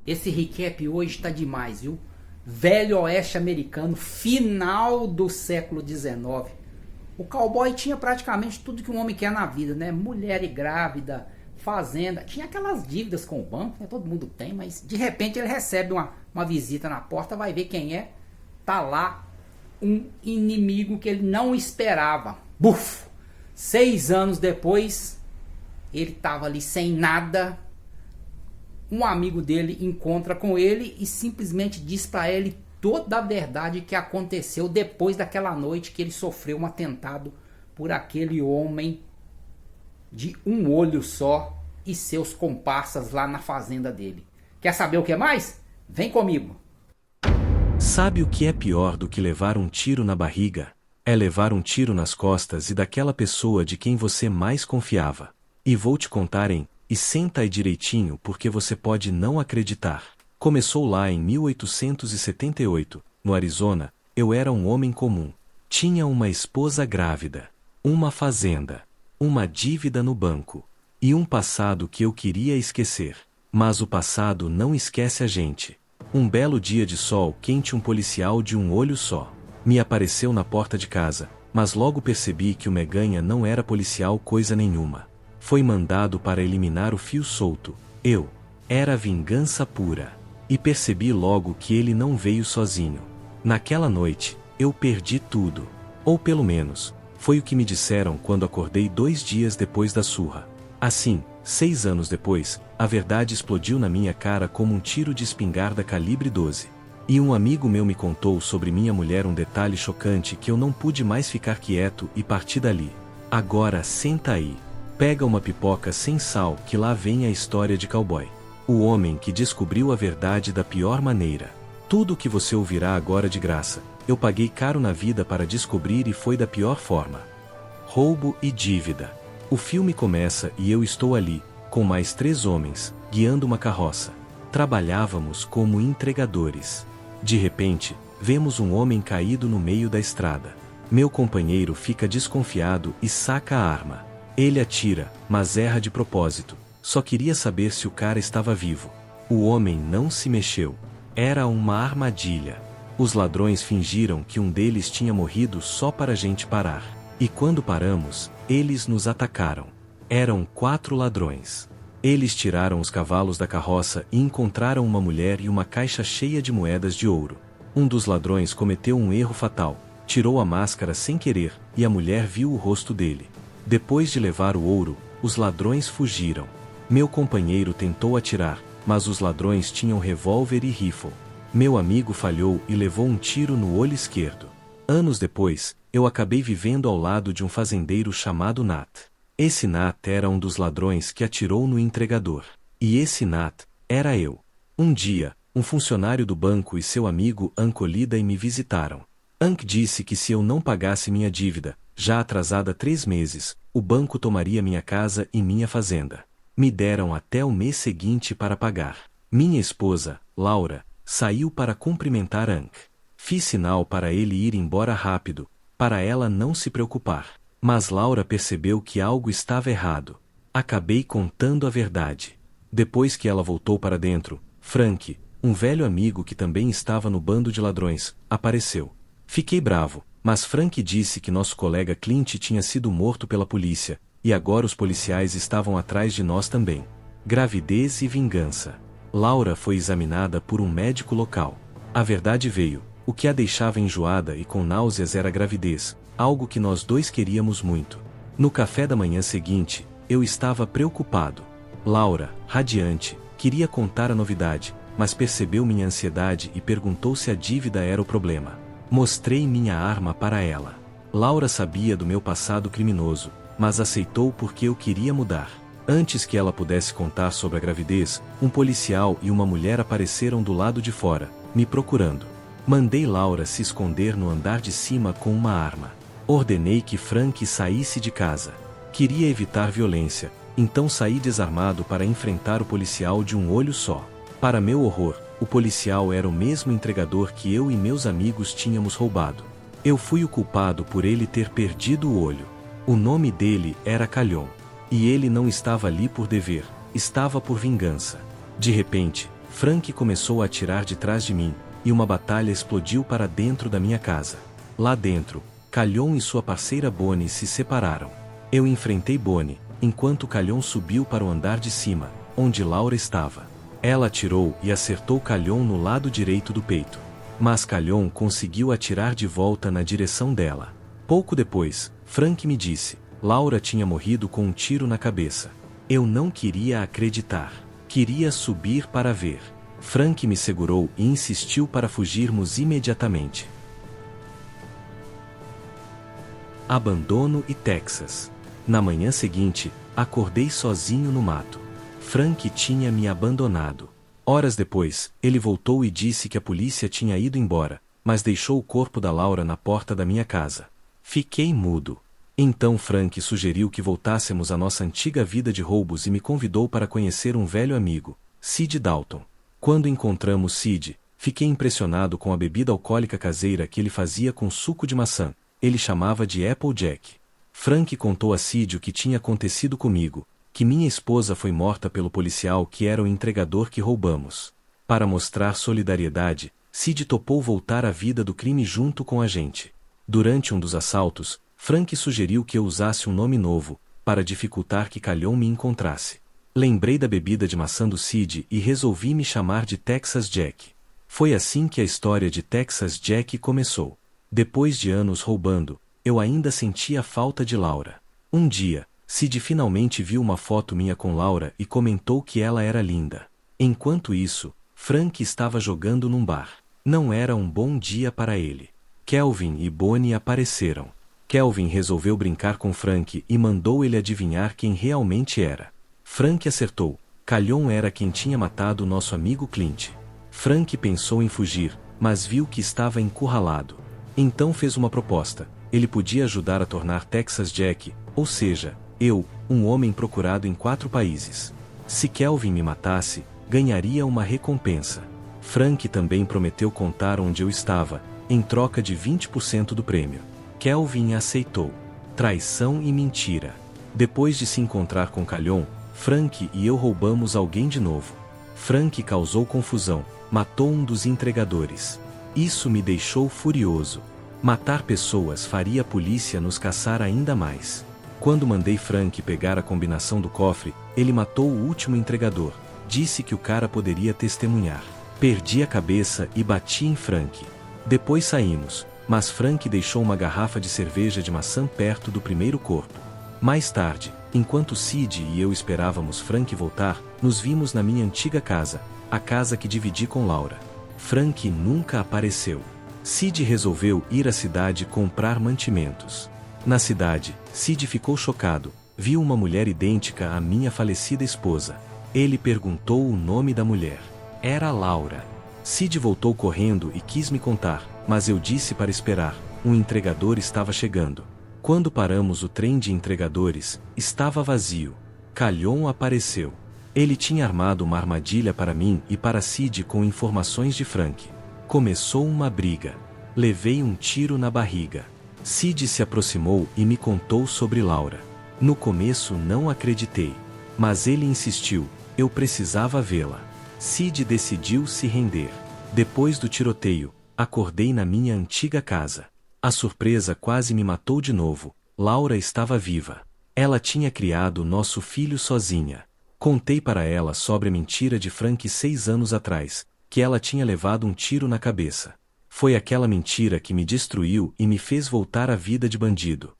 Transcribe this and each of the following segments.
Esse recap hoje tá demais, viu? Velho Oeste americano, final do século XIX. O cowboy tinha praticamente tudo que um homem quer na vida, né? Mulher e grávida, fazenda. Tinha aquelas dívidas com o banco, né? Todo mundo tem, mas de repente ele recebe uma visita na porta, vai ver quem é. Tá lá um inimigo que ele não esperava. Buf! 6 anos depois, ele tava ali sem nada. Um amigo dele encontra com ele e simplesmente diz para ele toda a verdade que aconteceu depois daquela noite que ele sofreu um atentado por aquele homem de um olho só e seus comparsas lá na fazenda dele. Quer saber o que mais? Vem comigo. Sabe o que é pior do que levar um tiro na barriga? É levar um tiro nas costas e daquela pessoa de quem você mais confiava. E vou te contar e senta aí direitinho porque você pode não acreditar. Começou lá em 1878, no Arizona. Eu era um homem comum. Tinha uma esposa grávida, uma fazenda, uma dívida no banco e um passado que eu queria esquecer. Mas o passado não esquece a gente. Um belo dia de sol quente, um policial de um olho só me apareceu na porta de casa, mas logo percebi que o Meganha não era policial coisa nenhuma. Foi mandado para eliminar o fio solto. Era vingança pura. E percebi logo que ele não veio sozinho. Naquela noite, eu perdi tudo. Ou pelo menos, foi o que me disseram quando acordei 2 dias depois da surra. Assim, 6 anos depois, a verdade explodiu na minha cara como um tiro de espingarda calibre 12. E um amigo meu me contou sobre minha mulher um detalhe chocante que eu não pude mais ficar quieto e parti dali. Agora senta aí. Pega uma pipoca sem sal que lá vem a história de cowboy. O homem que descobriu a verdade da pior maneira. Tudo o que você ouvirá agora de graça, eu paguei caro na vida para descobrir e foi da pior forma. Roubo e dívida. O filme começa e eu estou ali, com mais 3 homens, guiando uma carroça. Trabalhávamos como entregadores. De repente, vemos um homem caído no meio da estrada. Meu companheiro fica desconfiado e saca a arma. Ele atira, mas erra de propósito. Só queria saber se o cara estava vivo. O homem não se mexeu. Era uma armadilha. Os ladrões fingiram que um deles tinha morrido só para a gente parar. E quando paramos, eles nos atacaram. Eram 4 ladrões. Eles tiraram os cavalos da carroça e encontraram uma mulher e uma caixa cheia de moedas de ouro. Um dos ladrões cometeu um erro fatal. Tirou a máscara sem querer, e a mulher viu o rosto dele. Depois de levar o ouro, os ladrões fugiram. Meu companheiro tentou atirar, mas os ladrões tinham revólver e rifle. Meu amigo falhou e levou um tiro no olho esquerdo. Anos depois, eu acabei vivendo ao lado de um fazendeiro chamado Nat. Esse Nat era um dos ladrões que atirou no entregador. E esse Nat era eu. Um dia, um funcionário do banco e seu amigo Unc Olida me visitaram. Unc disse que se eu não pagasse minha dívida, já atrasada 3 meses, o banco tomaria minha casa e minha fazenda. Me deram até o mês seguinte para pagar. Minha esposa, Laura, saiu para cumprimentar Unc. Fiz sinal para ele ir embora rápido, para ela não se preocupar. Mas Laura percebeu que algo estava errado. Acabei contando a verdade. Depois que ela voltou para dentro, Frank, um velho amigo que também estava no bando de ladrões, apareceu. Fiquei bravo, mas Frank disse que nosso colega Clint tinha sido morto pela polícia, e agora os policiais estavam atrás de nós também. Gravidez e vingança. Laura foi examinada por um médico local. A verdade veio. O que a deixava enjoada e com náuseas era a gravidez, algo que nós dois queríamos muito. No café da manhã seguinte, eu estava preocupado. Laura, radiante, queria contar a novidade, mas percebeu minha ansiedade e perguntou se a dívida era o problema. Mostrei minha arma para ela. Laura sabia do meu passado criminoso, mas aceitou porque eu queria mudar. Antes que ela pudesse contar sobre a gravidez, um policial e uma mulher apareceram do lado de fora, me procurando. Mandei Laura se esconder no andar de cima com uma arma. Ordenei que Frank saísse de casa. Queria evitar violência, então saí desarmado para enfrentar o policial de um olho só. Para meu horror, o policial era o mesmo entregador que eu e meus amigos tínhamos roubado. Eu fui o culpado por ele ter perdido o olho. O nome dele era Calhon. E ele não estava ali por dever, estava por vingança. De repente, Frank começou a atirar de trás de mim, e uma batalha explodiu para dentro da minha casa. Lá dentro, Calhoun e sua parceira Bonnie se separaram. Eu enfrentei Bonnie, enquanto Calhoun subiu para o andar de cima, onde Laura estava. Ela atirou e acertou Calhoun no lado direito do peito. Mas Calhoun conseguiu atirar de volta na direção dela. Pouco depois, Frank me disse: Laura tinha morrido com um tiro na cabeça. Eu não queria acreditar. Queria subir para ver. Frank me segurou e insistiu para fugirmos imediatamente. Abandono e Texas. Na manhã seguinte, acordei sozinho no mato. Frank tinha me abandonado. Horas depois, ele voltou e disse que a polícia tinha ido embora, mas deixou o corpo da Laura na porta da minha casa. Fiquei mudo. Então Frank sugeriu que voltássemos à nossa antiga vida de roubos e me convidou para conhecer um velho amigo, Sid Dalton. Quando encontramos Sid, fiquei impressionado com a bebida alcoólica caseira que ele fazia com suco de maçã. Ele chamava de Applejack. Frank contou a Sid o que tinha acontecido comigo, que minha esposa foi morta pelo policial que era o entregador que roubamos. Para mostrar solidariedade, Sid topou voltar à vida do crime junto com a gente. Durante um dos assaltos, Frank sugeriu que eu usasse um nome novo, para dificultar que Calhoun me encontrasse. Lembrei da bebida de maçã do Sid e resolvi me chamar de Texas Jack. Foi assim que a história de Texas Jack começou. Depois de anos roubando, eu ainda sentia falta de Laura. Um dia, Sid finalmente viu uma foto minha com Laura e comentou que ela era linda. Enquanto isso, Frank estava jogando num bar. Não era um bom dia para ele. Kelvin e Bonnie apareceram. Kelvin resolveu brincar com Frank e mandou ele adivinhar quem realmente era. Frank acertou. Calhoun era quem tinha matado nosso amigo Clint. Frank pensou em fugir, mas viu que estava encurralado. Então fez uma proposta. Ele podia ajudar a tornar Texas Jack, ou seja, eu, um homem procurado em 4 países. Se Kelvin me matasse, ganharia uma recompensa. Frank também prometeu contar onde eu estava, em troca de 20% do prêmio. Kelvin aceitou. Traição e mentira. Depois de se encontrar com Calhoun, Frank e eu roubamos alguém de novo. Frank causou confusão, matou um dos entregadores. Isso me deixou furioso. Matar pessoas faria a polícia nos caçar ainda mais. Quando mandei Frank pegar a combinação do cofre, ele matou o último entregador. Disse que o cara poderia testemunhar. Perdi a cabeça e bati em Frank. Depois saímos, mas Frank deixou uma garrafa de cerveja de maçã perto do primeiro corpo. Mais tarde, enquanto Sid e eu esperávamos Frank voltar, nos vimos na minha antiga casa, a casa que dividi com Laura. Frank nunca apareceu. Sid resolveu ir à cidade comprar mantimentos. Na cidade, Sid ficou chocado, viu uma mulher idêntica à minha falecida esposa. Ele perguntou o nome da mulher. Era Laura. Sid voltou correndo e quis me contar, mas eu disse para esperar, um entregador estava chegando. Quando paramos o trem de entregadores, estava vazio. Calhoun apareceu. Ele tinha armado uma armadilha para mim e para Sid com informações de Frank. Começou uma briga. Levei um tiro na barriga. Sid se aproximou e me contou sobre Laura. No começo não acreditei. Mas ele insistiu, eu precisava vê-la. Sid decidiu se render. Depois do tiroteio, acordei na minha antiga casa. A surpresa quase me matou de novo. Laura estava viva. Ela tinha criado nosso filho sozinha. Contei para ela sobre a mentira de Frank 6 anos atrás, que ela tinha levado um tiro na cabeça. Foi aquela mentira que me destruiu e me fez voltar à vida de bandido.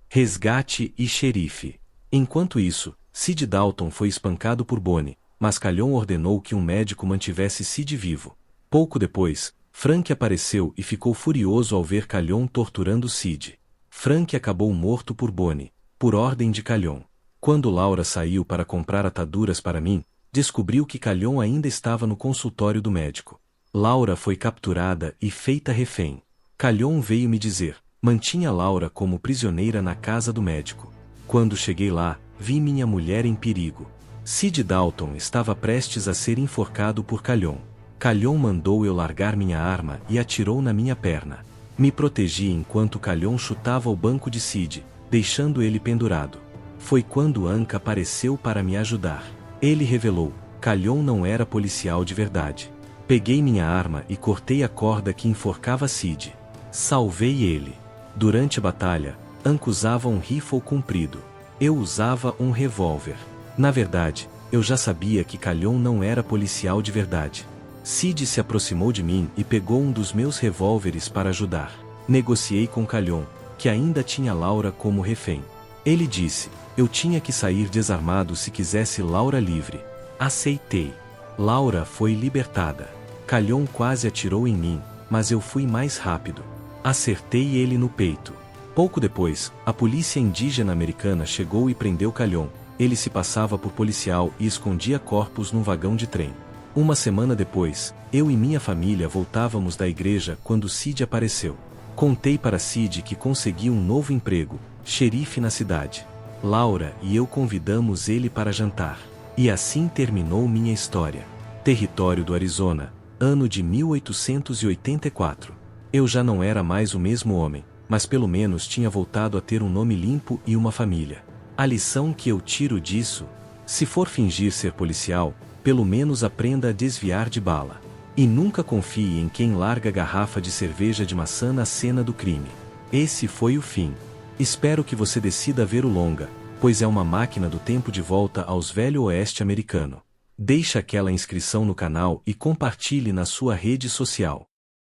Resgate e xerife. Enquanto isso, Sid Dalton foi espancado por Bonnie, mas Calhoun ordenou que um médico mantivesse Sid vivo. Pouco depois, Frank apareceu e ficou furioso ao ver Calhoun torturando Sid. Frank acabou morto por Bonnie, por ordem de Calhoun. Quando Laura saiu para comprar ataduras para mim, descobriu que Calhoun ainda estava no consultório do médico. Laura foi capturada e feita refém. Calhoun veio me dizer, mantinha Laura como prisioneira na casa do médico. Quando cheguei lá, vi minha mulher em perigo. Sid Dalton estava prestes a ser enforcado por Calhoun. Calhoun mandou eu largar minha arma e atirou na minha perna. Me protegi enquanto Calhoun chutava o banco de Sid, deixando ele pendurado. Foi quando Anka apareceu para me ajudar. Ele revelou, Calhoun não era policial de verdade. Peguei minha arma e cortei a corda que enforcava Sid. Salvei ele. Durante a batalha, Ank usava um rifle comprido. Eu usava um revólver. Na verdade, eu já sabia que Calhoun não era policial de verdade. Sid se aproximou de mim e pegou um dos meus revólveres para ajudar. Negociei com Calhoun, que ainda tinha Laura como refém. Ele disse, eu tinha que sair desarmado se quisesse Laura livre. Aceitei. Laura foi libertada. Calhoun quase atirou em mim, mas eu fui mais rápido. Acertei ele no peito. Pouco depois, a polícia indígena americana chegou e prendeu Calhoun. Ele se passava por policial e escondia corpos num vagão de trem. Uma semana depois, eu e minha família voltávamos da igreja quando Sid apareceu. Contei para Sid que consegui um novo emprego, xerife na cidade. Laura e eu convidamos ele para jantar. E assim terminou minha história. Território do Arizona, ano de 1884. Eu já não era mais o mesmo homem, mas pelo menos tinha voltado a ter um nome limpo e uma família. A lição que eu tiro disso: se for fingir ser policial, pelo menos aprenda a desviar de bala. E nunca confie em quem larga garrafa de cerveja de maçã na cena do crime. Esse foi o fim. Espero que você decida ver o longa, pois é uma máquina do tempo de volta aos Velho Oeste americano. Deixe aquela inscrição no canal e compartilhe na sua rede social.